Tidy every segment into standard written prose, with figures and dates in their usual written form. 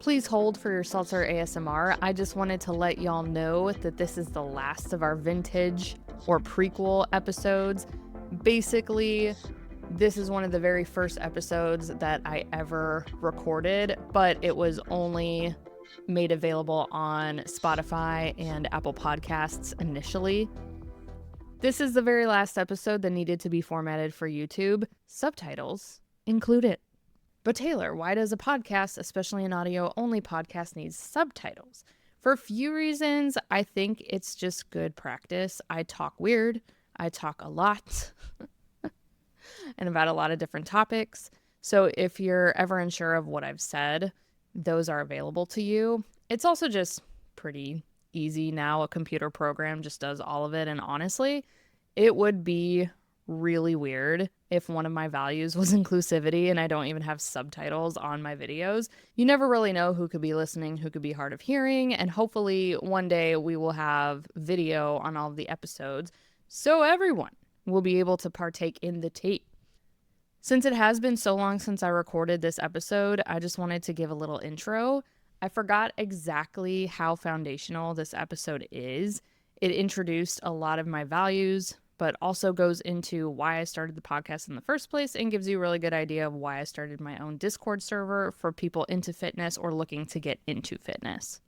Please hold for your seltzer ASMR. I just wanted to let y'all know that this is the last of our vintage or prequel episodes. Basically, this is one of the very first episodes that I ever recorded, but it was only made available on Spotify and Apple Podcasts initially. This is the very last episode that needed to be formatted for YouTube. Subtitles included. But Taylor, why does a podcast, especially an audio-only podcast, need subtitles? For a few reasons. I think it's just good practice. I talk weird. I talk a lot and about a lot of different topics. So if you're ever unsure of what I've said, those are available to you. It's also just pretty easy now. A computer program just does all of it. And honestly, it would be really weird if one of my values was inclusivity and I don't even have subtitles on my videos. You never really know who could be listening, who could be hard of hearing, and hopefully one day we will have video on all of the episodes so everyone will be able to partake in the tape. Since it has been so long since I recorded this episode, I just wanted to give a little intro. I forgot exactly how foundational this episode is. It introduced a lot of my values, but also goes into why I started the podcast in the first place and gives you a really good idea of why I started my own Discord server for people into fitness or looking to get into fitness.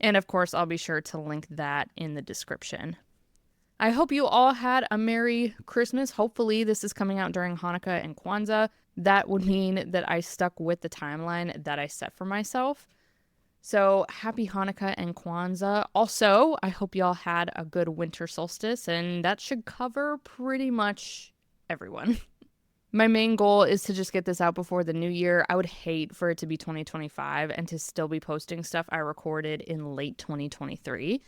And of course, I'll be sure to link that in the description. I hope you all had a Merry Christmas. Hopefully this is coming out during Hanukkah and Kwanzaa. That would mean that I stuck with the timeline that I set for myself. So happy Hanukkah and Kwanzaa. Also, I hope y'all had a good winter solstice, and that should cover pretty much everyone. My main goal is to just get this out before the new year. I would hate for it to be 2025 and to still be posting stuff I recorded in late 2023.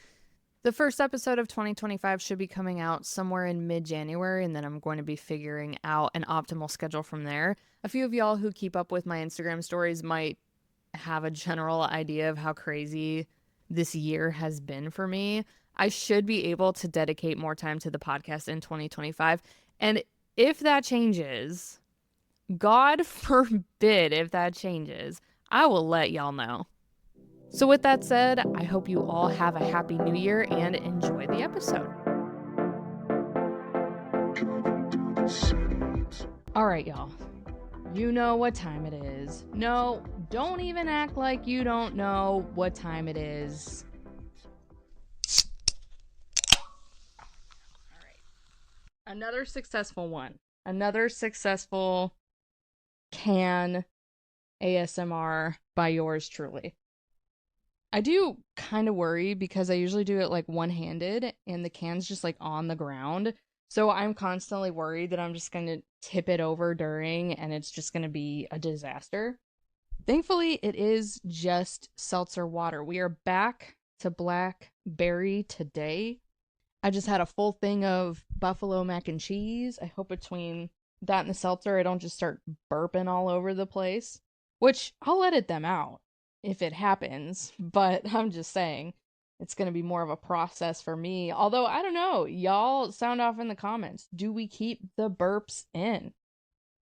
The first episode of 2025 should be coming out somewhere in mid-January, and then I'm going to be figuring out an optimal schedule from there. A few of y'all who keep up with my Instagram stories might have a general idea of how crazy this year has been for me. I should be able to dedicate more time to the podcast in 2025. And if that changes, God forbid if that changes, I will let y'all know. So with that said, I hope you all have a happy new year and enjoy the episode. All right, y'all. You know what time it is. No, don't even act like you don't know what time it is. All right. Another successful one. Another successful can ASMR by yours truly. I do kind of worry because I usually do it like one-handed and the can's just like on the ground. So I'm constantly worried that I'm just going to tip it over during and it's just going to be a disaster. Thankfully, it is just seltzer water. We are back to blackberry today. I just had a full thing of buffalo mac and cheese. I hope between that and the seltzer, I don't just start burping all over the place, which I'll edit them out if it happens, but I'm just saying it's going to be more of a process for me. Although, I don't know, y'all sound off in the comments. Do we keep the burps in?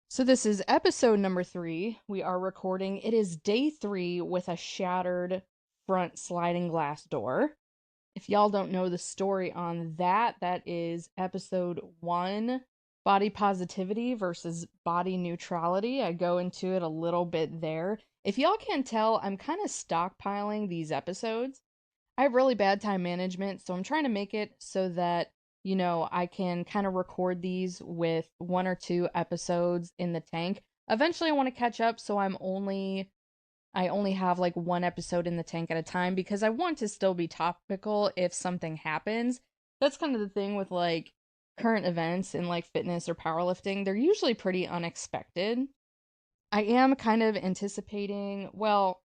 So this is episode number 3. We are recording. It is day 3 with a shattered front sliding glass door. If y'all don't know the story on that, that is episode 1, body positivity versus body neutrality. I go into it a little bit there. If y'all can't tell, I'm kind of stockpiling these episodes. I have really bad time management, so I'm trying to make it so that, you know, I can kind of record these with 1 or 2 episodes in the tank. Eventually I want to catch up, so I only have like 1 episode in the tank at a time because I want to still be topical if something happens. That's kind of the thing with like current events in like fitness or powerlifting. They're usually pretty unexpected. I am kind of anticipating, well,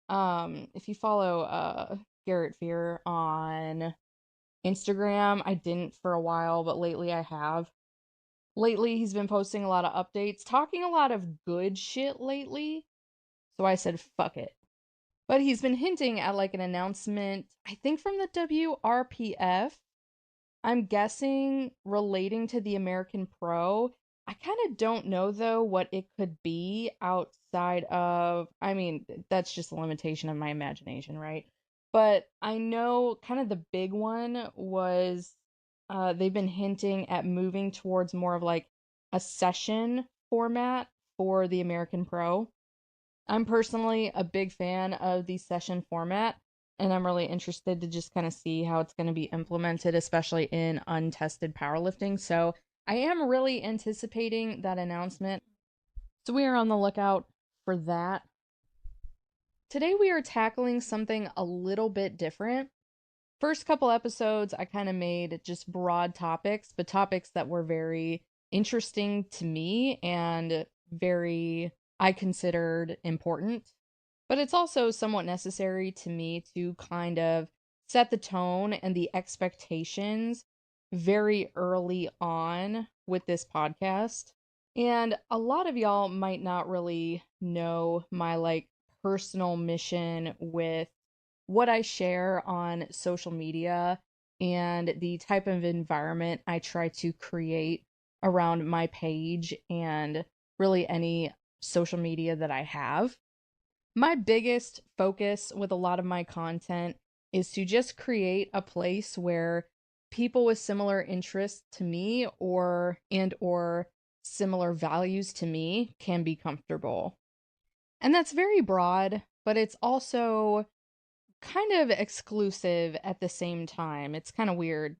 if you follow Garrett Fear on Instagram, I didn't for a while, but lately I have. Lately he's been posting a lot of updates, talking a lot of good shit lately. So I said, fuck it. But he's been hinting at like an announcement, I think from the WRPF. I'm guessing relating to the American Pro. I kind of don't know though what it could be outside of, I mean, that's just a limitation of my imagination, right? But I know kind of the big one was they've been hinting at moving towards more of like a session format for the American Pro. I'm personally a big fan of the session format, and I'm really interested to just kind of see how it's going to be implemented, especially in untested powerlifting. So I am really anticipating that announcement. So we are on the lookout for that. Today we are tackling something a little bit different. First couple episodes, I kind of made just broad topics, but topics that were very interesting to me and very, I considered important. But it's also somewhat necessary to me to kind of set the tone and the expectations very early on with this podcast. And a lot of y'all might not really know my like personal mission with what I share on social media and the type of environment I try to create around my page and really any social media that I have. My biggest focus with a lot of my content is to just create a place where people with similar interests to me or similar values to me can be comfortable. And that's very broad, but it's also kind of exclusive at the same time. It's kind of weird.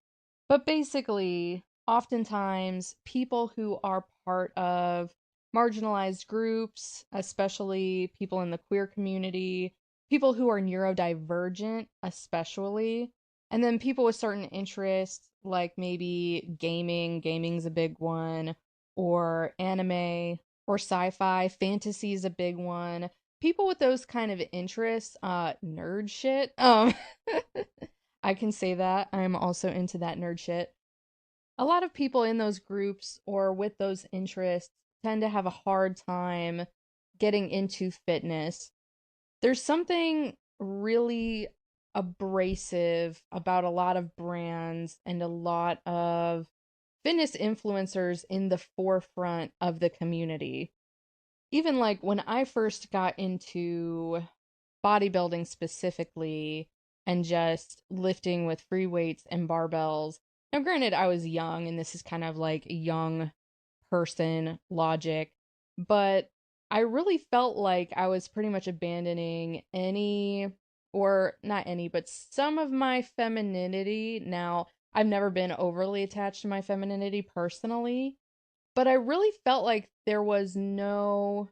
But basically, oftentimes, people who are part of marginalized groups, especially people in the queer community, people who are neurodivergent, especially, and then people with certain interests, like maybe gaming's a big one, or anime, or sci fi, fantasy is a big one, people with those kind of interests, nerd shit. I can say that. I'm also into that nerd shit. A lot of people in those groups or with those interests tend to have a hard time getting into fitness. There's something really abrasive about a lot of brands and a lot of fitness influencers in the forefront of the community. Even like when I first got into bodybuilding specifically and just lifting with free weights and barbells. Now, granted, I was young, and this is kind of like young person logic, but I really felt like I was pretty much abandoning any, or not any, but some of my femininity. Now, I've never been overly attached to my femininity personally, but I really felt like there was no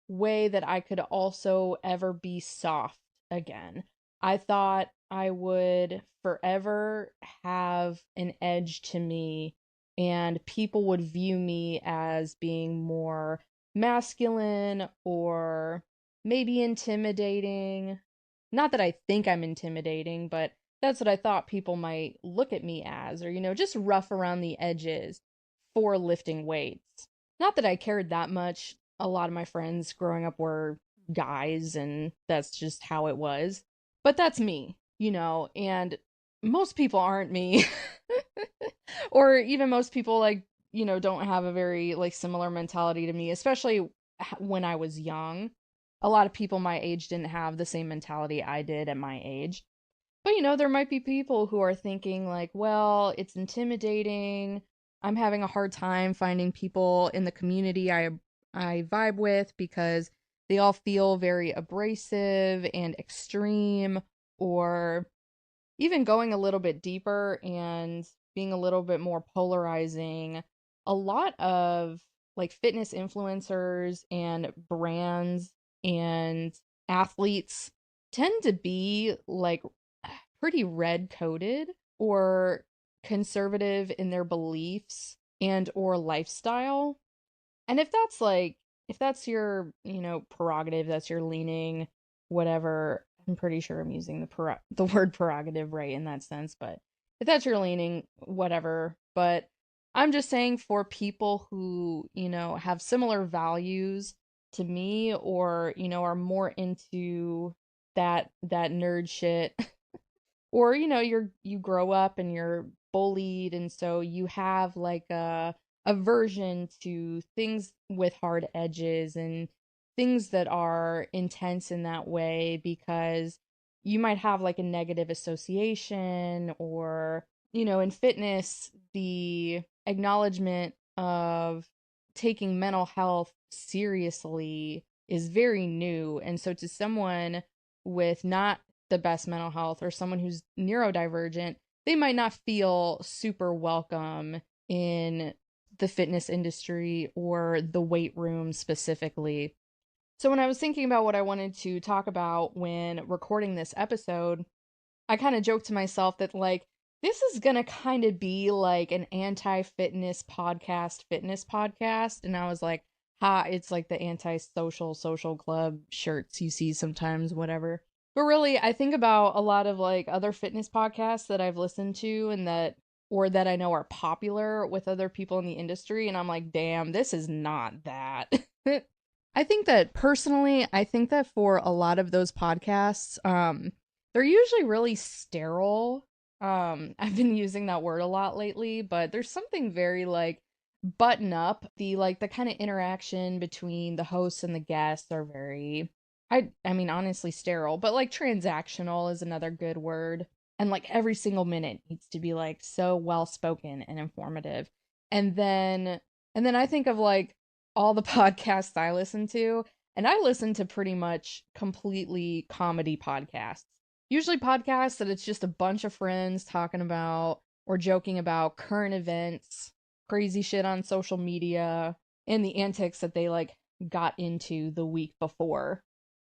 way that I could also ever be soft again. I thought I would forever have an edge to me, and people would view me as being more masculine or maybe intimidating. Not that I think I'm intimidating, but that's what I thought people might look at me as, or, just rough around the edges for lifting weights. Not that I cared that much. A lot of my friends growing up were guys, and that's just how it was. But that's me, and most people aren't me. Or even most people, like, don't have a very, like, similar mentality to me, especially when I was young. A lot of people my age didn't have the same mentality I did at my age. But there might be people who are thinking like, well, it's intimidating. I'm having a hard time finding people in the community I vibe with because they all feel very abrasive and extreme, or even going a little bit deeper and being a little bit more polarizing. A lot of like fitness influencers and brands and athletes tend to be like pretty red coded or conservative in their beliefs and or lifestyle. And if that's your, prerogative, that's your leaning, whatever. I'm pretty sure I'm using the word prerogative right in that sense, but if that's your leaning, whatever. But I'm just saying for people who, have similar values to me, or, are more into that nerd shit, or you grow up and you're bullied, and so you have like aversion to things with hard edges and things that are intense in that way because you might have like a negative association or, in fitness, the acknowledgement of taking mental health seriously is very new. And so to someone with not the best mental health or someone who's neurodivergent, they might not feel super welcome in the fitness industry or the weight room specifically. So when I was thinking about what I wanted to talk about when recording this episode, I kind of joked to myself that like this is going to kind of be like an fitness podcast, and I was like, ha, it's like the anti-social social club shirts you see sometimes, whatever. But really, I think about a lot of like other fitness podcasts that I've listened to and that or that I know are popular with other people in the industry, and I'm like, damn, this is not that. I think that personally, I think that for a lot of those podcasts, they're usually really sterile. I've been using that word a lot lately, but there's something very like button up. The kind of interaction between the hosts and the guests are very I mean honestly sterile, but like transactional is another good word. And like every single minute needs to be like so well spoken and informative. And then and then I think of like all the podcasts I listen to, and I listen to pretty much completely comedy podcasts. Usually podcasts that it's just a bunch of friends talking about or joking about current events, crazy shit on social media, and the antics that they like got into the week before.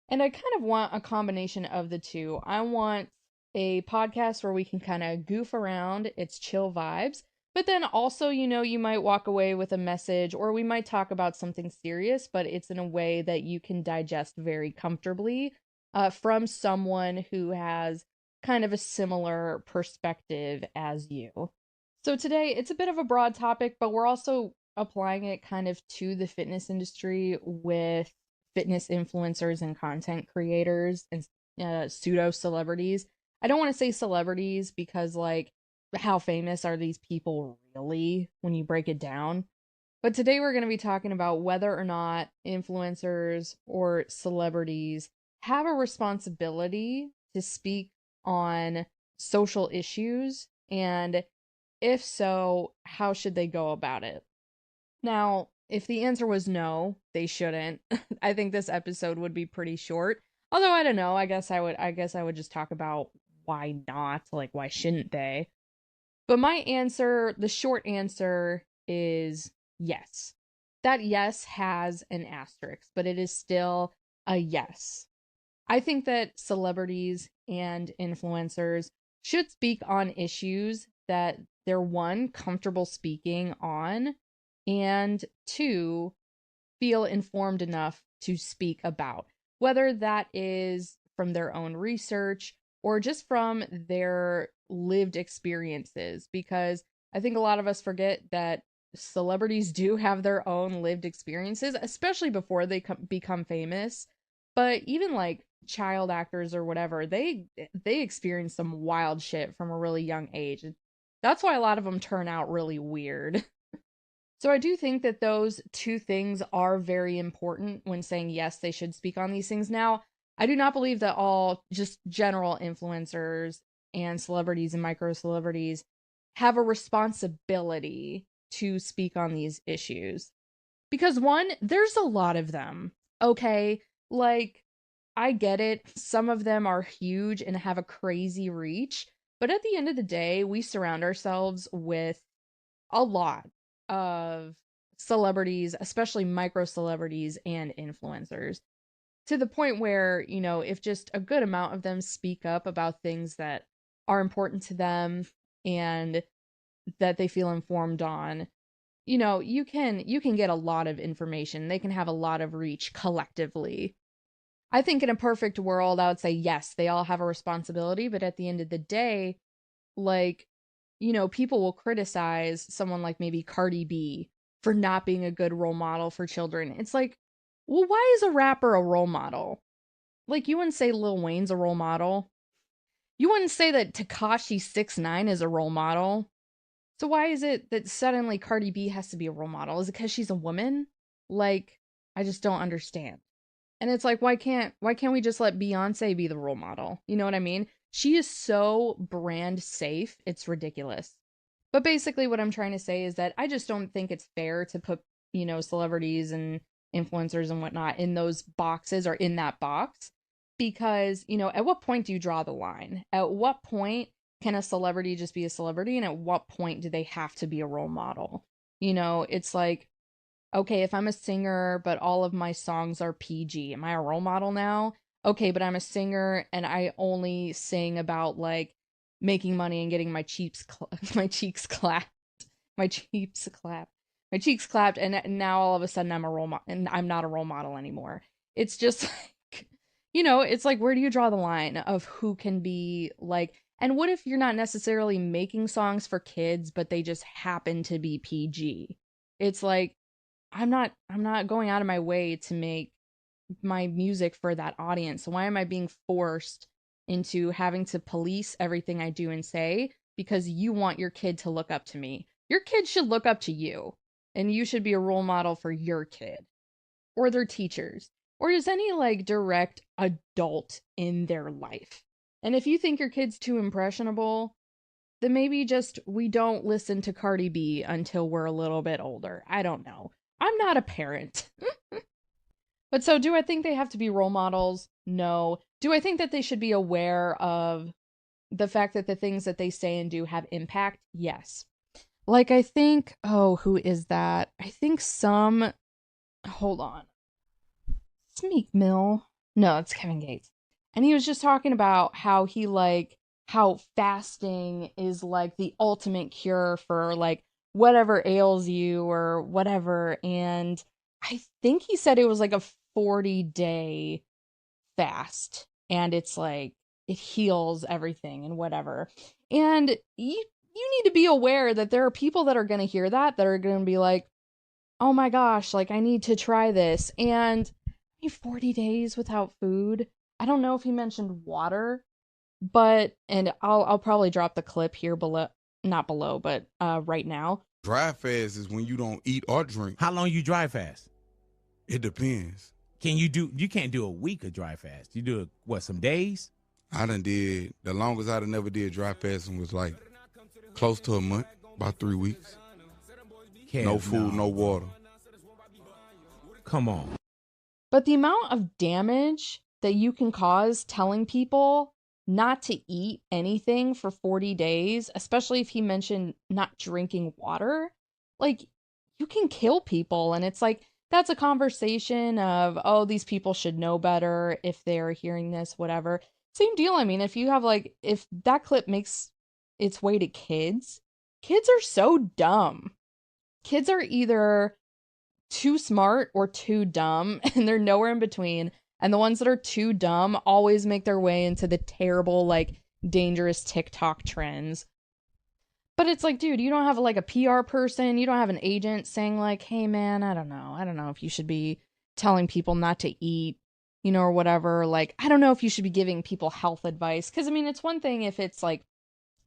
And I kind of want a combination of the two. I want a podcast where we can kind of goof around, it's chill vibes, but then also, you might walk away with a message or we might talk about something serious, but it's in a way that you can digest very comfortably from someone who has kind of a similar perspective as you. So today it's a bit of a broad topic, but we're also applying it kind of to the fitness industry with fitness influencers and content creators and pseudo celebrities. I don't want to say celebrities because, like, how famous are these people really when you break it down? But today we're going to be talking about whether or not influencers or celebrities have a responsibility to speak on social issues, and if so, how should they go about it? Now, if the answer was no, they shouldn't, I think this episode would be pretty short. Although I don't know, I guess I would just talk about why not, like why shouldn't they? But my answer, the short answer is yes. That yes has an asterisk, but it is still a yes. I think that celebrities and influencers should speak on issues that they're one, comfortable speaking on, and two, feel informed enough to speak about, whether that is from their own research or just from their lived experiences. Because I think a lot of us forget that celebrities do have their own lived experiences, especially before they become famous. But even like child actors or whatever, they experience some wild shit from a really young age. That's why a lot of them turn out really weird. So I do think that those two things are very important when saying yes, they should speak on these things. Now, I do not believe that all just general influencers and celebrities and micro celebrities have a responsibility to speak on these issues. Because one, there's a lot of them. Okay, like I get it. Some of them are huge and have a crazy reach, but at the end of the day, we surround ourselves with a lot of celebrities, especially micro celebrities and influencers, to the point where, if just a good amount of them speak up about things that are important to them and that they feel informed on, you can get a lot of information. They can have a lot of reach collectively. I think in a perfect world, I would say yes, they all have a responsibility, but at the end of the day, like, people will criticize someone like maybe Cardi B for not being a good role model for children. It's like, well, why is a rapper a role model? Like, you wouldn't say Lil Wayne's a role model. You wouldn't say that Tekashi 6ix9ine is a role model. So why is it that suddenly Cardi B has to be a role model? Is it because she's a woman? Like, I just don't understand. And it's like, why can't we just let Beyonce be the role model? You know what I mean? She is so brand safe, it's ridiculous. But basically what I'm trying to say is that I just don't think it's fair to put, celebrities and influencers and whatnot in those boxes or in that box. Because, at what point do you draw the line? At what point can a celebrity just be a celebrity? And at what point do they have to be a role model? It's like, okay, if I'm a singer, but all of my songs are PG, am I a role model now? Okay, but I'm a singer and I only sing about like making money and getting my cheeks clapped, my cheeks clapped, my cheeks clapped, and now all of a sudden I'm a role model, and I'm not a role model anymore. It's just like, it's like, where do you draw the line of who can be like? And what if you're not necessarily making songs for kids, but they just happen to be PG? It's like, I'm not going out of my way to make my music for that audience. So why am I being forced into having to police everything I do and say because you want your kid to look up to me? Your kid should look up to you, and you should be a role model for your kid or their teachers or just any like direct adult in their life. And if you think your kid's too impressionable, then maybe just we don't listen to Cardi B until we're a little bit older. I don't know. I'm not a parent. But so do I think they have to be role models? No. Do I think that they should be aware of the fact that the things that they say and do have impact? Yes. Like I think, oh, who is that? I think hold on. It's Meek Mill. No, it's Kevin Gates. And he was just talking about how fasting is like the ultimate cure for like whatever ails you or whatever. And I think he said it was like a 40-day fast, and it's like it heals everything and whatever. And you need to be aware that there are people that are going to hear that are going to be like, "Oh my gosh, like I need to try this." And 40 days without food. I don't know if he mentioned water, but and I'll probably drop the clip here below, not below, but right now. Dry fast is when you don't eat or drink. How long you dry fast? It depends. You can't do a week of dry fast. You do it, what, some days? I done did, the longest I done ever did dry fasting was like close to a month, about 3 weeks. No food, no water. Come on. But the amount of damage that you can cause telling people not to eat anything for 40 days, especially if he mentioned not drinking water, like you can kill people. And it's like, that's a conversation of, oh, these people should know better if they're hearing this, whatever. Same deal. I mean, if that clip makes its way to kids are so dumb. Kids are either too smart or too dumb, and they're nowhere in between. And the ones that are too dumb always make their way into the terrible, like, dangerous TikTok trends. But it's like, dude, you don't have like a PR person, you don't have an agent saying like, hey man, I don't know if you should be telling people not to eat, or whatever. Like, I don't know if you should be giving people health advice. Because I mean, it's one thing if it's like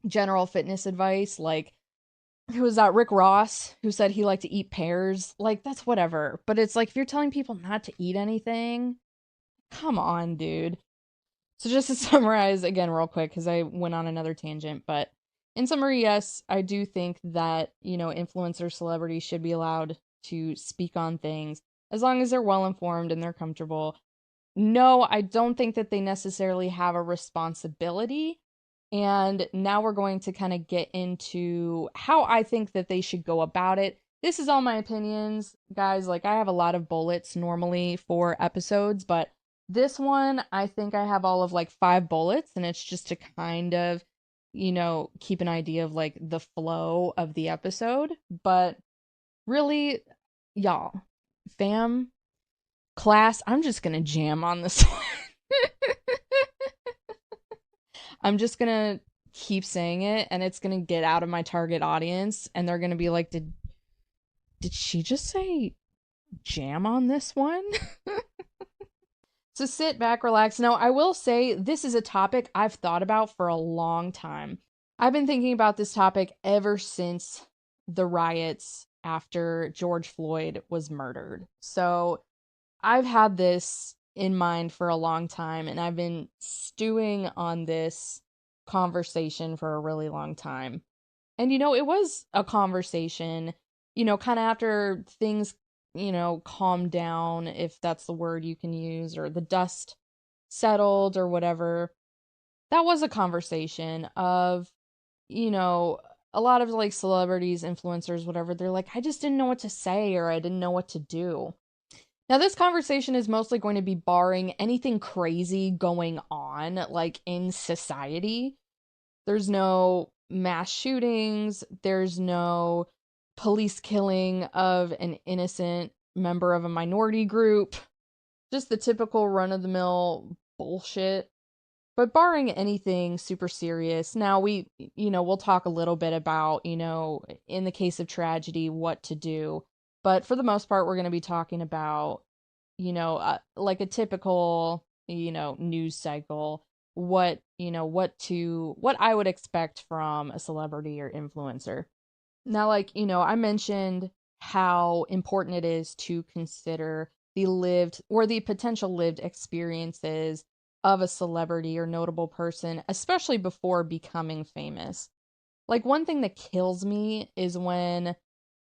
general fitness advice, like, who was that, Rick Ross, who said he liked to eat pears, like, that's whatever. But it's like, if you're telling people not to eat anything, come on, dude. So just to summarize again real quick, because I went on another tangent, but in summary, yes, I do think that, influencers, celebrities should be allowed to speak on things as long as they're well informed and they're comfortable. No, I don't think that they necessarily have a responsibility. And now we're going to kind of get into how I think that they should go about it. This is all my opinions, guys. Like, I have a lot of bullets normally for episodes, but this one, I think I have all of like 5 bullets, and it's just to kind of, keep an idea of like the flow of the episode. But really, y'all, fam, class, I'm just gonna jam on this one. I'm just gonna keep saying it, and it's gonna get out of my target audience, and they're gonna be like, did she just say jam on this one? So sit back, relax. Now, I will say this is a topic I've thought about for a long time. I've been thinking about this topic ever since the riots after George Floyd was murdered. So I've had this in mind for a long time, and I've been stewing on this conversation for a really long time. And, it was a conversation, kind of after things, calmed down, if that's the word you can use, or the dust settled or whatever. That was a conversation of, you know, a lot of like celebrities, influencers, whatever. They're like, I just didn't know what to say or I didn't know what to do. Now, this conversation is mostly going to be barring anything crazy going on, like in society. There's no mass shootings, there's no police killing of an innocent member of a minority group, just the typical run of the mill bullshit. But barring anything super serious, now we'll talk a little bit about, in the case of tragedy, what to do. But for the most part, we're going to be talking about, like a typical, news cycle, what I would expect from a celebrity or influencer. Now, like, I mentioned how important it is to consider the lived or the potential lived experiences of a celebrity or notable person, especially before becoming famous. Like, one thing that kills me is when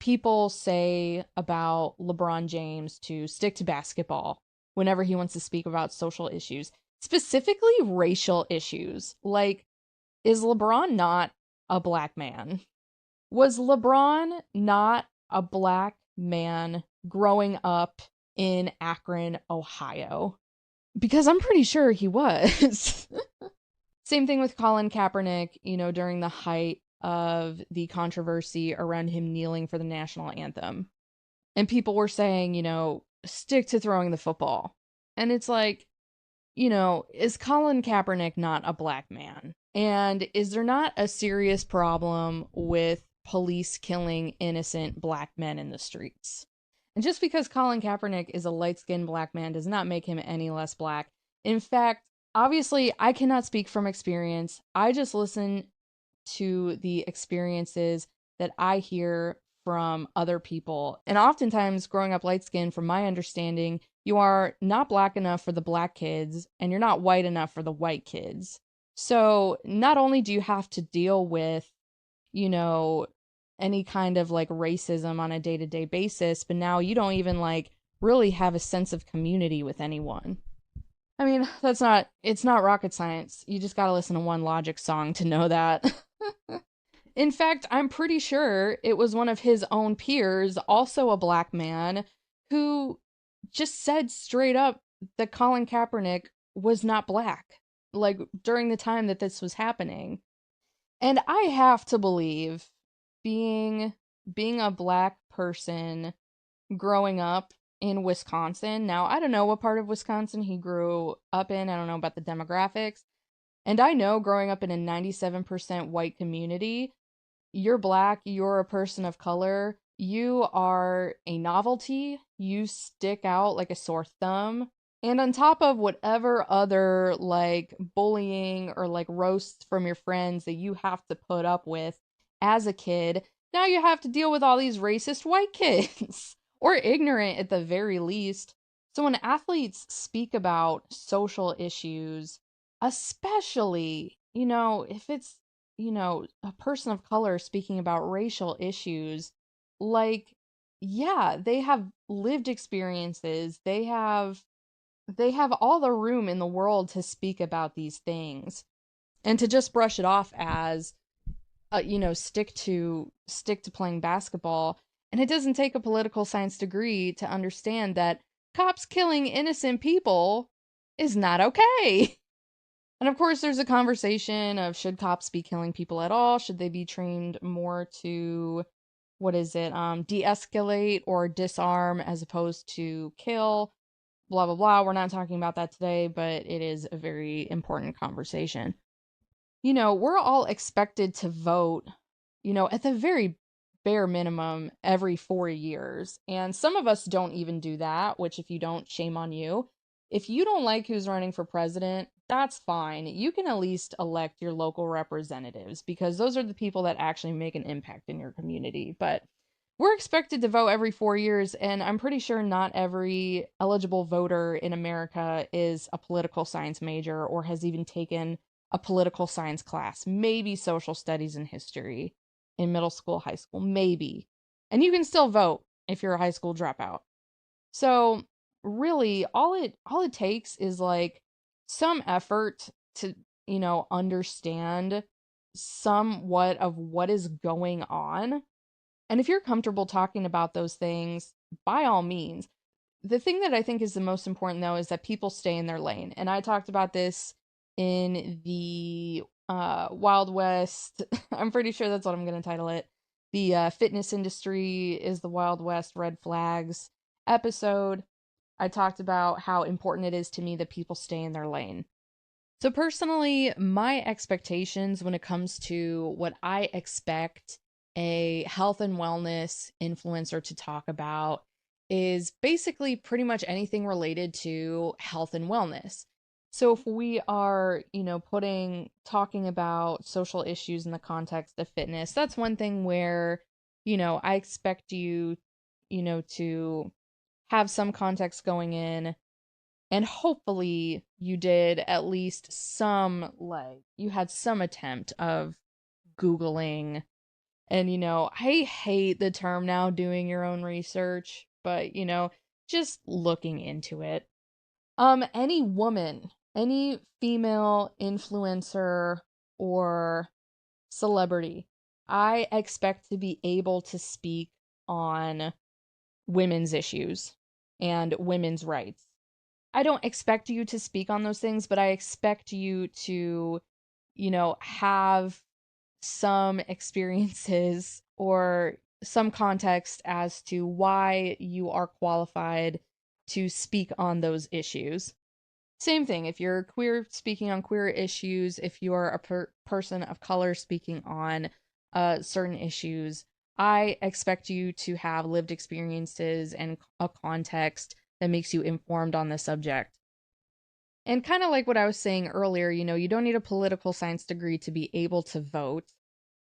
people say about LeBron James to stick to basketball whenever he wants to speak about social issues, specifically racial issues. Like, is LeBron not a black man? Was LeBron not a black man growing up in Akron, Ohio? Because I'm pretty sure he was. Same thing with Colin Kaepernick, during the height of the controversy around him kneeling for the national anthem. And people were saying, stick to throwing the football. And it's like, is Colin Kaepernick not a black man? And is there not a serious problem with police killing innocent black men in the streets? And just because Colin Kaepernick is a light-skinned black man does not make him any less black. In fact, obviously, I cannot speak from experience. I just listen to the experiences that I hear from other people. And oftentimes, growing up light-skinned, from my understanding, you are not black enough for the black kids, and you're not white enough for the white kids. So not only do you have to deal with, any kind of like racism on a day-to-day basis, but now you don't even like really have a sense of community with anyone. I mean, it's not rocket science. You just gotta listen to one Logic song to know that. In fact, I'm pretty sure it was one of his own peers, also a black man, who just said straight up that Colin Kaepernick was not black, like during the time that this was happening. And I have to believe, being a black person growing up in Wisconsin. Now, I don't know what part of Wisconsin he grew up in. I don't know about the demographics. And I know growing up in a 97% white community, you're black, you're a person of color, you are a novelty, you stick out like a sore thumb. And on top of whatever other like bullying or like roasts from your friends that you have to put up with as a kid, now you have to deal with all these racist white kids or ignorant at the very least. So when athletes speak about social issues, especially, if it's, a person of color speaking about racial issues, like, yeah, they have lived experiences. They have all the room in the world to speak about these things. And to just brush it off as stick to playing basketball. And it doesn't take a political science degree to understand that cops killing innocent people is not okay. And of course, there's a conversation of, should cops be killing people at all? Should they be trained more to, de-escalate or disarm as opposed to kill? Blah, blah, blah. We're not talking about that today, but it is a very important conversation. We're all expected to vote, at the very bare minimum every 4 years. And some of us don't even do that, which if you don't, shame on you. If you don't like who's running for president, that's fine. You can at least elect your local representatives because those are the people that actually make an impact in your community. But we're expected to vote every 4 years, and I'm pretty sure not every eligible voter in America is a political science major or has even taken a political science class. Maybe social studies and history in middle school, high school, maybe. And you can still vote if you're a high school dropout. So really all it takes is like some effort to, understand somewhat of what is going on. And if you're comfortable talking about those things, by all means. The thing that I think is the most important though is that people stay in their lane. And I talked about this in the Wild West. I'm pretty sure that's what I'm going to title it. The fitness industry is the Wild West red flags episode. I talked about how important it is to me that people stay in their lane. So, personally, my expectations when it comes to what I expect a health and wellness influencer to talk about is basically pretty much anything related to health and wellness. So, if we are, talking about social issues in the context of fitness, that's one thing where, I expect you, to have some context going in, and hopefully you did at least some, like, you had some attempt of Googling. And, I hate the term now doing your own research, but, just looking into it. Any woman, any female influencer or celebrity, I expect to be able to speak on women's issues and women's rights. I don't expect you to speak on those things, but I expect you to, have some experiences or some context as to why you are qualified to speak on those issues. Same thing, if you're queer speaking on queer issues, if you're a person of color speaking on certain issues, I expect you to have lived experiences and a context that makes you informed on the subject. And kind of like what I was saying earlier, you don't need a political science degree to be able to vote.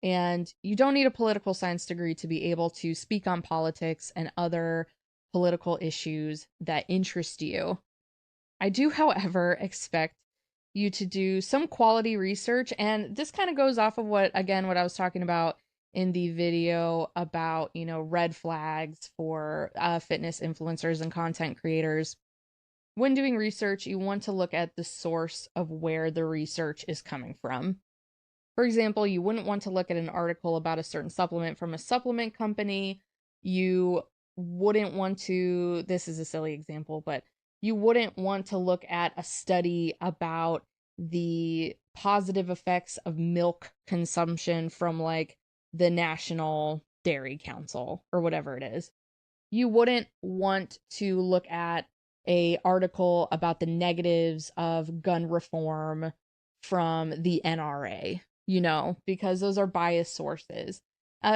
And you don't need a political science degree to be able to speak on politics and other political issues that interest you. I do, however, expect you to do some quality research. And this kind of goes off of what I was talking about in the video about, red flags for fitness influencers and content creators. When doing research, you want to look at the source of where the research is coming from. For example, you wouldn't want to look at an article about a certain supplement from a supplement company. You wouldn't want to, this is a silly example, but you wouldn't want to look at a study about the positive effects of milk consumption from like the National Dairy Council or whatever it is. You wouldn't want to look at a article about the negatives of gun reform from the NRA, because those are biased sources.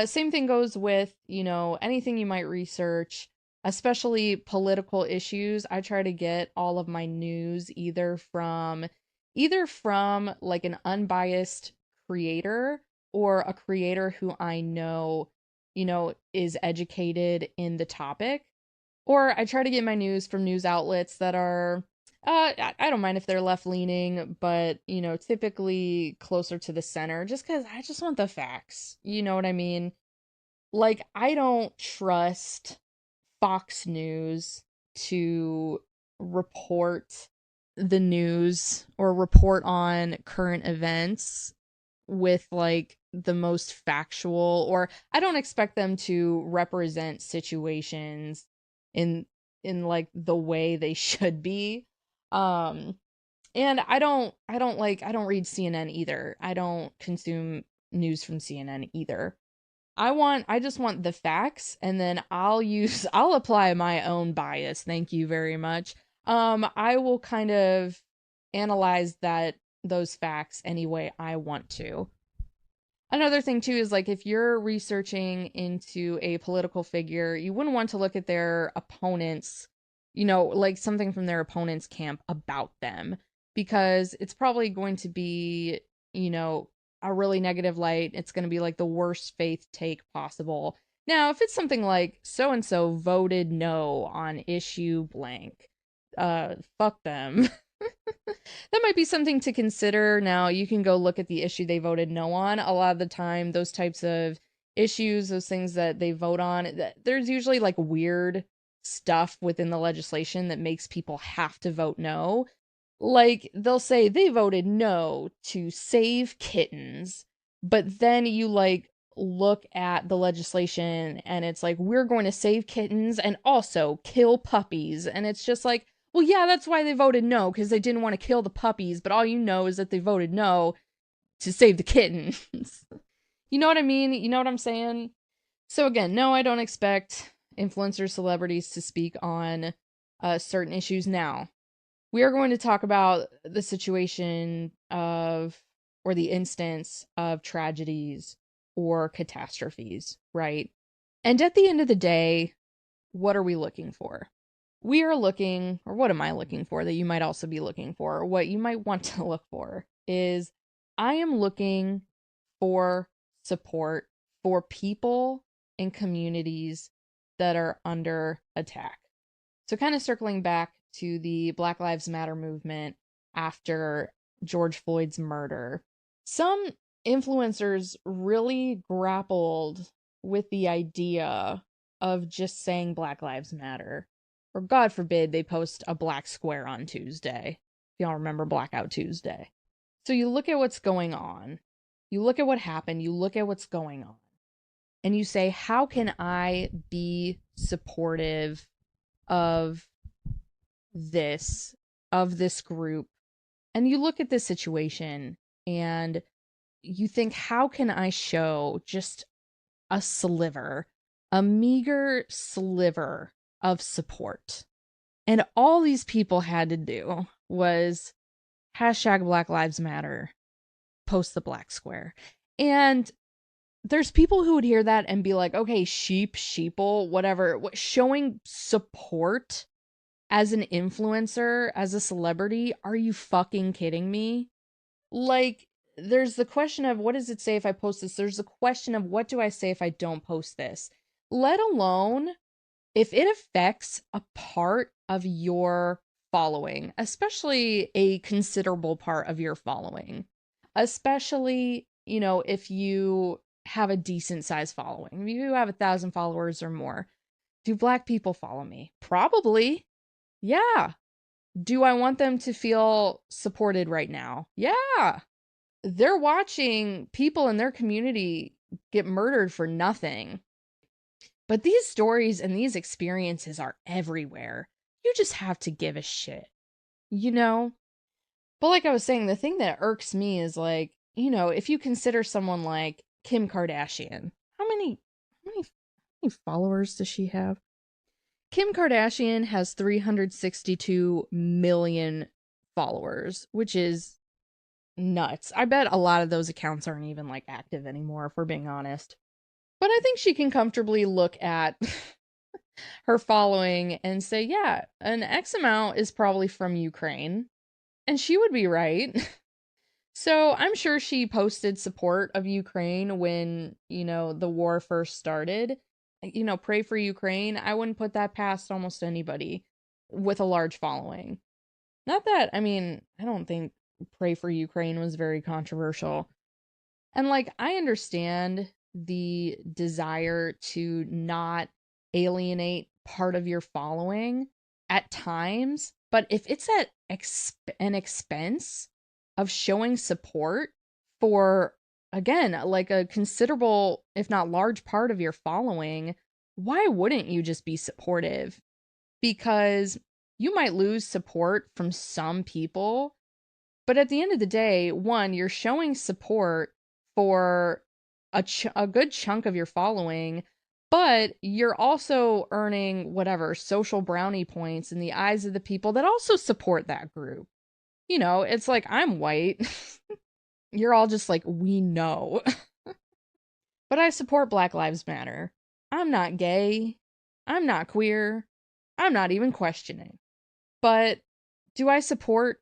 Same thing goes with, anything you might research, especially political issues. I try to get all of my news either from like an unbiased creator or a creator who I know, is educated in the topic. Or I try to get my news from news outlets that are, I don't mind if they're left leaning, but, typically closer to the center, just because I just want the facts. You know what I mean? Like, I don't trust Fox News to report the news or report on current events with like the most factual, or I don't expect them to represent situations in like the way they should be. um and I don't read CNN either. I don't consume news from CNN either. I just want the facts, and then I'll apply my own bias. Thank you very much. I will kind of analyze those facts any way I want to. Another thing too is like if you're researching into a political figure, you wouldn't want to look at their opponents, like something from their opponent's camp about them. because it's probably going to be, you know, a really negative light. It's going to be like the worst faith take possible. Now, if it's something like so and so voted no on issue blank, fuck them. That might be something to consider. Now, you can go look at the issue they voted no on. A lot of the time, those types of issues, those things that they vote on, there's usually like weird stuff within the legislation that makes people have to vote no. Like, they'll say they voted no to save kittens, but then you like look at the legislation and it's like, we're going to save kittens and also kill puppies. And it's just like, well, yeah, that's why they voted no, because they didn't want to kill the puppies, but all you know is that they voted no to save the kittens. You know what I mean? You know what I'm saying? So again, no, I don't expect influencers, celebrities to speak on certain issues now. We are going to talk about the situation of, or the instance of tragedies or catastrophes, right? And at the end of the day, what are we looking for? We are looking, or what am I looking for that you might also be looking for, or what you might want to look for is I am looking for support for people and communities that are under attack. So kind of circling back to the Black Lives Matter movement after George Floyd's murder, some influencers really grappled with the idea of just saying Black Lives Matter. Or God forbid they post a black square on Tuesday. If y'all remember Blackout Tuesday. So you look at what's going on. You look at what happened. You look at what's going on. And you say, how can I be supportive of this group? And you look at this situation and you think, how can I show just a sliver, a meager sliver of support? And all these people had to do was hashtag Black Lives Matter, post the black square. And there's people who would hear that and be like, okay, sheeple, whatever. Showing support as an influencer, as a celebrity, are you fucking kidding me? Like, there's the question of what does it say if I post this? There's the question of what do I say if I don't post this? Let alone if it affects a part of your following, especially a considerable part of your following, especially, you know, if you have a decent sized following, if you have 1,000 followers or more. Do black people follow me? Probably. Yeah. Do I want them to feel supported right now? Yeah. They're watching people in their community get murdered for nothing. But these stories and these experiences are everywhere. You just have to give a shit, you know? But like I was saying, the thing that irks me is like, you know, if you consider someone like Kim Kardashian, how many followers does she have? Kim Kardashian has 362 million followers, which is nuts. I bet a lot of those accounts aren't even like active anymore, if we're being honest. But I think she can comfortably look at her following and say, yeah, an X amount is probably from Ukraine. And she would be right. So I'm sure she posted support of Ukraine when, you know, the war first started. You know, pray for Ukraine. I wouldn't put that past almost anybody with a large following. Not that, I mean, I don't think pray for Ukraine was very controversial. And like, I understand the desire to not alienate part of your following at times, but if it's at an expense of showing support for, again, like a considerable, if not large part of your following, why wouldn't you just be supportive? Because you might lose support from some people, but at the end of the day, one, you're showing support for a good chunk of your following, but you're also earning whatever social brownie points in the eyes of the people that also support that group. You know, it's like, I'm white. You're all just like, we know. But I support Black Lives Matter. I'm not gay. I'm not queer. I'm not even questioning. But do I support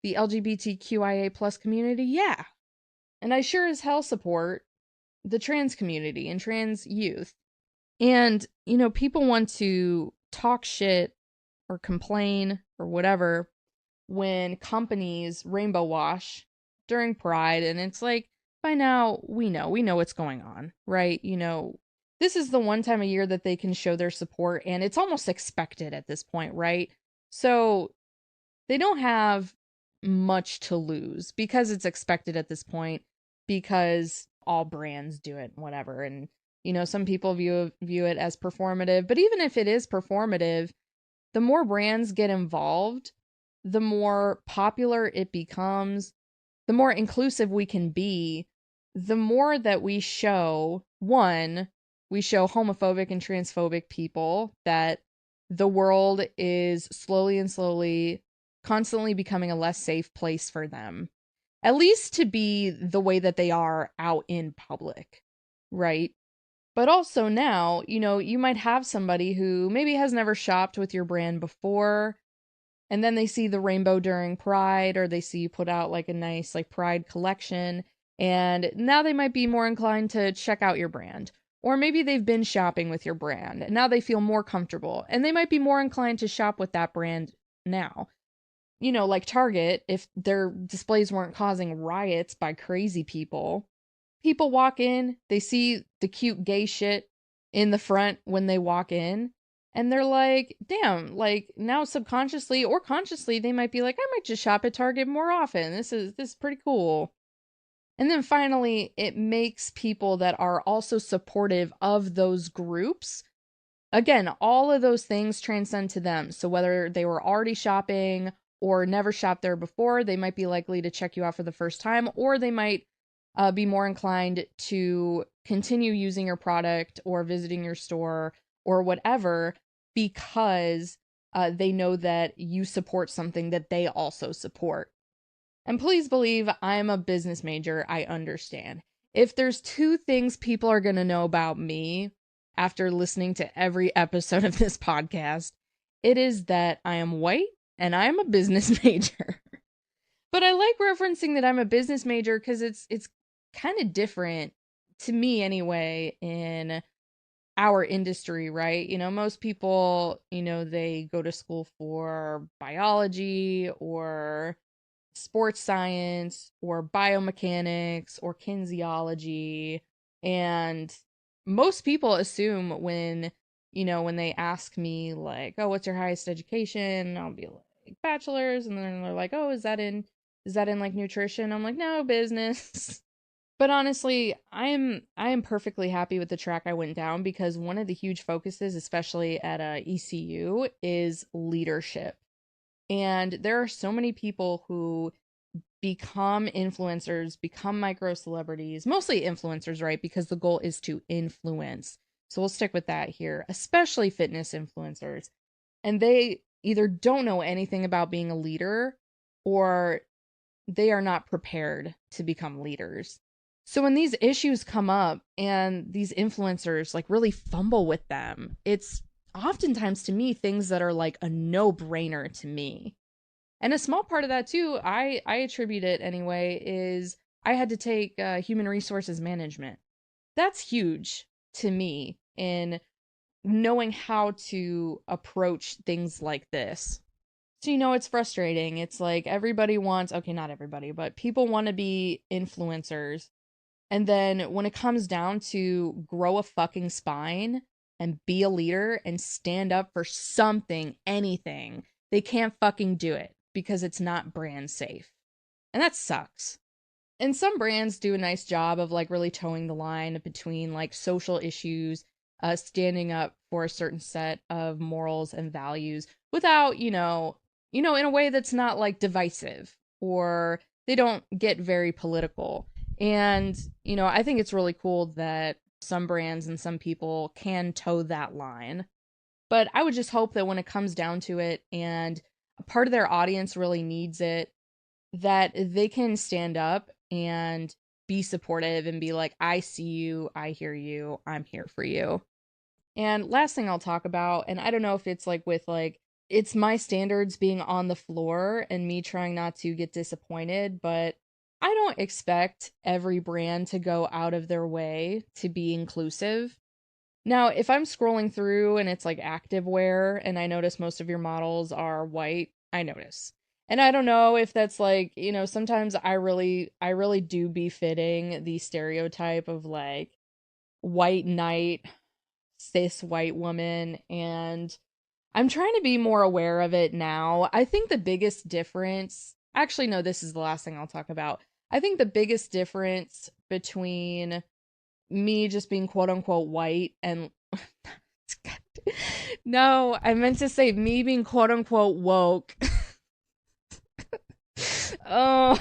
the LGBTQIA plus community? Yeah. And I sure as hell support the trans community and trans youth. And, people want to talk shit or complain or whatever when companies rainbow wash during Pride. And it's like, by now, we know what's going on, right? This is the one time a year that they can show their support, and it's almost expected at this point, right? So they don't have much to lose because it's expected at this point, because all brands do it, whatever. And some people view it as performative, but even if it is performative, the more brands get involved, the more popular it becomes, the more inclusive we can be, the more that we show homophobic and transphobic people that the world is slowly constantly becoming a less safe place for them, at least to be the way that they are out in public, right? But also now, you might have somebody who maybe has never shopped with your brand before, and then they see the rainbow during Pride, or they see you put out like a nice like Pride collection, and now they might be more inclined to check out your brand. Or maybe they've been shopping with your brand and now they feel more comfortable and they might be more inclined to shop with that brand now. Like Target, if their displays weren't causing riots by crazy people walk in, they see the cute gay shit in the front when they walk in, and they're like, damn, like now subconsciously or consciously, they might be like, I might just shop at Target more often. This is pretty cool. And then finally, it makes people that are also supportive of those groups. Again, all of those things transcend to them. So whether they were already shopping or never shopped there before, they might be likely to check you out for the first time, or they might be more inclined to continue using your product or visiting your store or whatever, because they know that you support something that they also support. And please believe, I'm a business major. I understand. If there's two things people are going to know about me after listening to every episode of this podcast, it is that I am white and I'm a business major. But I like referencing that I'm a business major because it's kind of different, to me anyway, in our industry, right? Most people, they go to school for biology or sports science or biomechanics or kinesiology. And most people assume when they ask me like, oh, what's your highest education? I'll be like, bachelor's. And then they're like, oh, is that in like nutrition? I'm like, no, business. But honestly, I am perfectly happy with the track I went down, because one of the huge focuses, especially at ECU, is leadership. And there are so many people who become influencers, become micro celebrities, mostly influencers, right? Because the goal is to influence. So we'll stick with that here, especially fitness influencers. And they either don't know anything about being a leader, or they are not prepared to become leaders. So when these issues come up and these influencers like really fumble with them, it's oftentimes, to me, things that are like a no-brainer to me. And a small part of that too, I attribute it anyway, is I had to take human resources management. That's huge to me in knowing how to approach things like this. So, it's frustrating. It's like everybody wants, okay, not everybody, but people want to be influencers. And then when it comes down to grow a fucking spine and be a leader and stand up for something, anything, they can't fucking do it because it's not brand safe. And that sucks. And some brands do a nice job of like really towing the line between like social issues, standing up for a certain set of morals and values without, in a way that's not like divisive, or they don't get very political. And, I think it's really cool that some brands and some people can toe that line. But I would just hope that when it comes down to it and a part of their audience really needs it, that they can stand up and be supportive and be like, I see you, I hear you, I'm here for you. And last thing I'll talk about, and I don't know if it's like with like it's my standards being on the floor and me trying not to get disappointed, but I don't expect every brand to go out of their way to be inclusive. Now, if I'm scrolling through and it's like activewear and I notice most of your models are white, I notice. And I don't know if that's like, sometimes I really do befitting the stereotype of like white knight, cis white woman, and I'm trying to be more aware of it now. I think the biggest difference, actually, no, this is the last thing I'll talk about. I think the biggest difference between me just being quote unquote white and no, I meant to say me being quote unquote woke. Oh,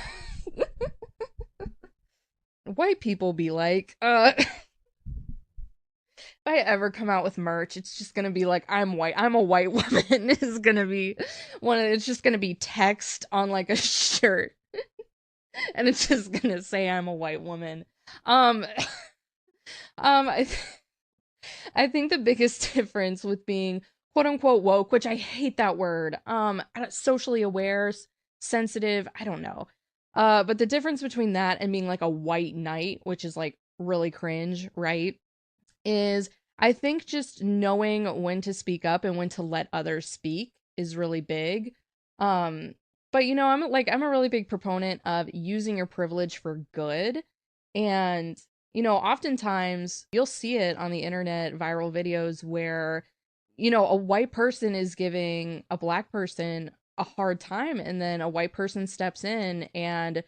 white people be like, if I ever come out with merch, it's just gonna be like I'm white. I'm a white woman. It's gonna be it's just gonna be text on like a shirt. And it's just gonna say I'm a white woman. Um I I think the biggest difference with being quote unquote woke, which I hate that word, socially aware, sensitive, I don't know. But the difference between that and being like a white knight, which is like really cringe, right? Is I think just knowing when to speak up and when to let others speak is really big. Um, but I'm a really big proponent of using your privilege for good. And, oftentimes you'll see it on the internet, viral videos where, a white person is giving a black person a hard time, and then a white person steps in and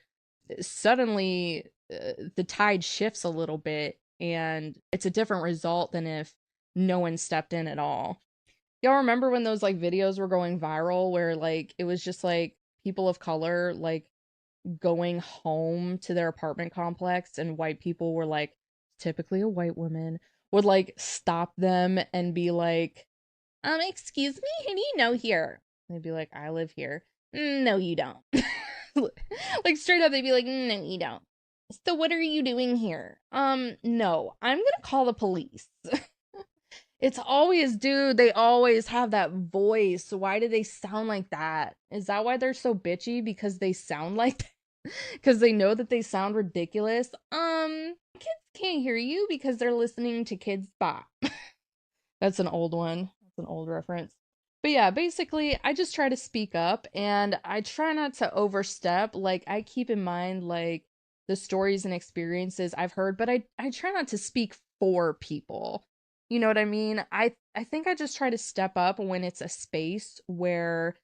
suddenly the tide shifts a little bit and it's a different result than if no one stepped in at all. Y'all remember when those like videos were going viral where like it was just like people of color like going home to their apartment complex and white people were like, typically a white woman, would like stop them and be like, excuse me, who do you know here? And they'd be like, I live here. No, you don't. Like straight up, they'd be like, no, you don't. So what are you doing here? No, I'm gonna call the police. It's always, dude, they always have that voice. Why do they sound like that? Is that why they're so bitchy? Because they sound like that? Because they know that they sound ridiculous. Kids can't hear you because they're listening to Kids Bop. That's an old one. That's an old reference. But yeah, basically, I just try to speak up and I try not to overstep. Like, I keep in mind, like, the stories and experiences I've heard, but I try not to speak for people. You know what I mean? I think I just try to step up when it's a space where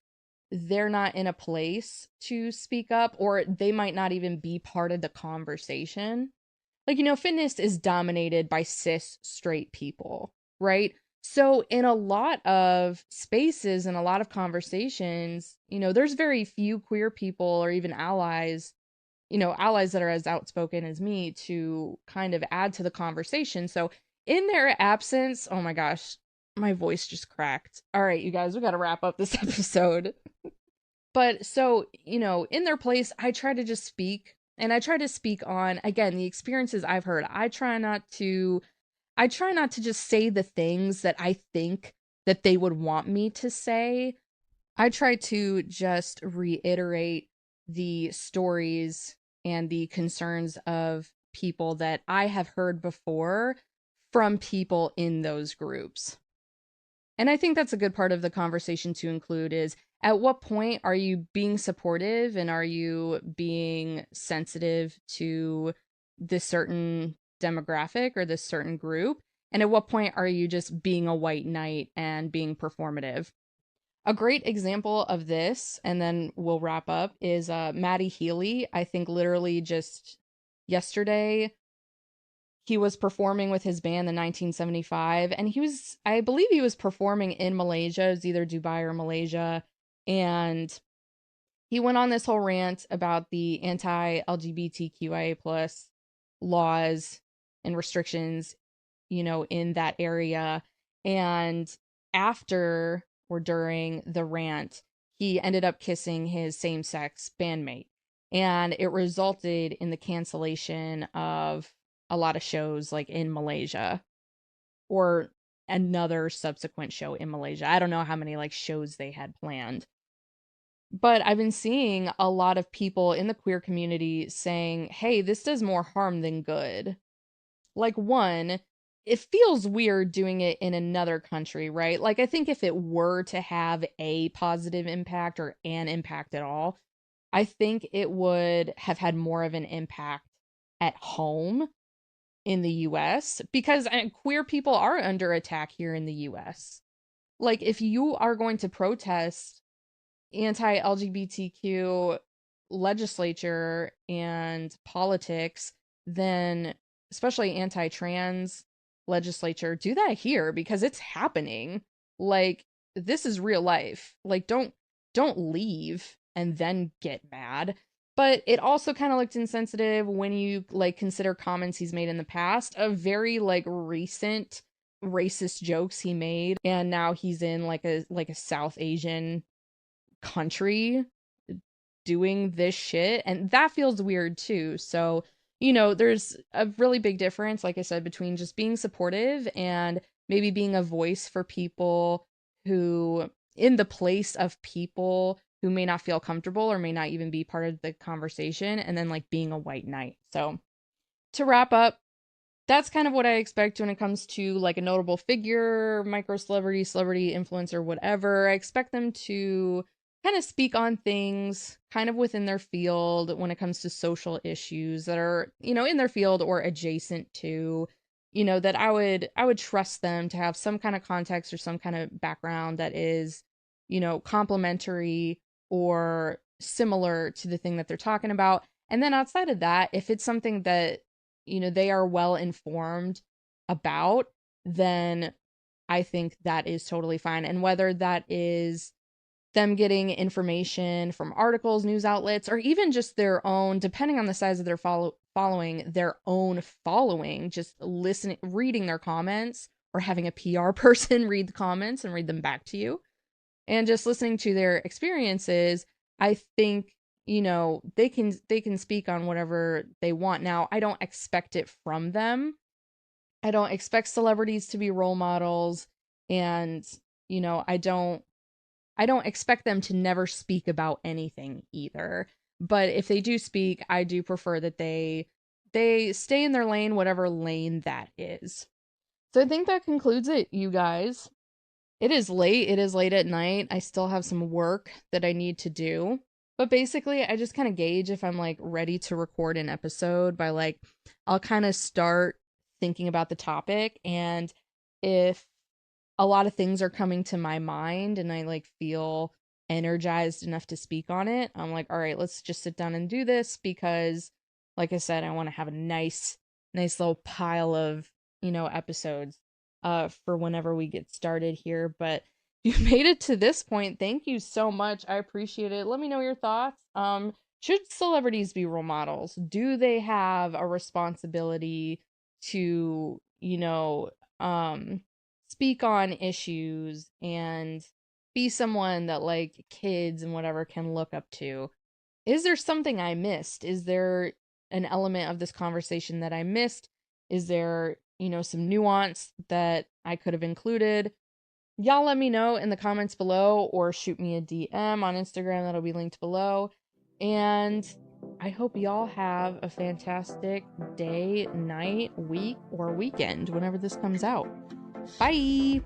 they're not in a place to speak up, or they might not even be part of the conversation. Like, fitness is dominated by cis straight people, right? So in a lot of spaces and a lot of conversations, there's very few queer people or even allies, allies that are as outspoken as me to kind of add to the conversation. So in their absence, oh my gosh, my voice just cracked. All right, you guys, we got to wrap up this episode. But so, in their place, I try to just speak and I try to speak on, again, the experiences I've heard. I try not to just say the things that I think that they would want me to say. I try to just reiterate the stories and the concerns of people that I have heard before from people in those groups. And I think that's a good part of the conversation to include is at what point are you being supportive and are you being sensitive to this certain demographic or this certain group? And at what point are you just being a white knight and being performative? A great example of this, and then we'll wrap up, is Matty Healy. I think literally just yesterday he was performing with his band, the 1975, and I believe he was performing in Malaysia. It was either Dubai or Malaysia. And he went on this whole rant about the anti-LGBTQIA plus laws and restrictions, in that area. And after or during the rant, he ended up kissing his same-sex bandmate. And it resulted in the cancellation of a lot of shows like in Malaysia. Or another subsequent show in Malaysia. I don't know how many like shows they had planned. But I've been seeing a lot of people in the queer community saying, hey, this does more harm than good. Like, one, it feels weird doing it in another country, right? Like, I think if it were to have a positive impact or an impact at all, I think it would have had more of an impact at home in the US because queer people are under attack here in the US. Like, if you are going to protest anti-LGBTQ legislature and politics, then especially anti-trans legislature, do that here because it's happening. Like, this is real life. Like, don't leave and then get mad. But it also kind of looked insensitive when you like consider comments he's made in the past of very like recent racist jokes he made, and now he's in like a South Asian country doing this shit, and that feels weird too. So, there's a really big difference, like I said, between just being supportive and maybe being a voice for people who, in the place of people who may not feel comfortable or may not even be part of the conversation, and then like being a white knight. So, to wrap up, that's kind of what I expect when it comes to like a notable figure, micro celebrity, celebrity, influencer, whatever. I expect them to kind of speak on things kind of within their field when it comes to social issues that are, in their field or adjacent to, that I would trust them to have some kind of context or some kind of background that is, complementary or similar to the thing that they're talking about. And then outside of that, if it's something that, they are well informed about, then I think that is totally fine. And whether that is them getting information from articles, news outlets, or even just their own, depending on the size of their following, their own following, just listening, reading their comments, or having a PR person read the comments and read them back to you, and just listening to their experiences, I think, they can speak on whatever they want. Now, I don't expect it from them. I don't expect celebrities to be role models, and, I don't expect them to never speak about anything either. But if they do speak, I do prefer that they stay in their lane, whatever lane that is. So I think that concludes it, you guys. It is late. It is late at night. I still have some work that I need to do. But basically, I just kind of gauge if I'm like ready to record an episode by like, I'll kind of start thinking about the topic, and if a lot of things are coming to my mind and I like feel energized enough to speak on it, I'm like, all right, let's just sit down and do this, because like I said, I want to have a nice little pile of, episodes for whenever we get started here. But if you made it to this point, thank you so much. I appreciate it. Let me know your thoughts. Should celebrities be role models? Do they have a responsibility to, speak on issues and be someone that like kids and whatever can look up to? Is there something I missed? Is there an element of this conversation that I missed? Is there, some nuance that I could have included? Y'all let me know in the comments below, or shoot me a DM on Instagram that'll be linked below. And I hope y'all have a fantastic day, night, week, or weekend whenever this comes out. Bye!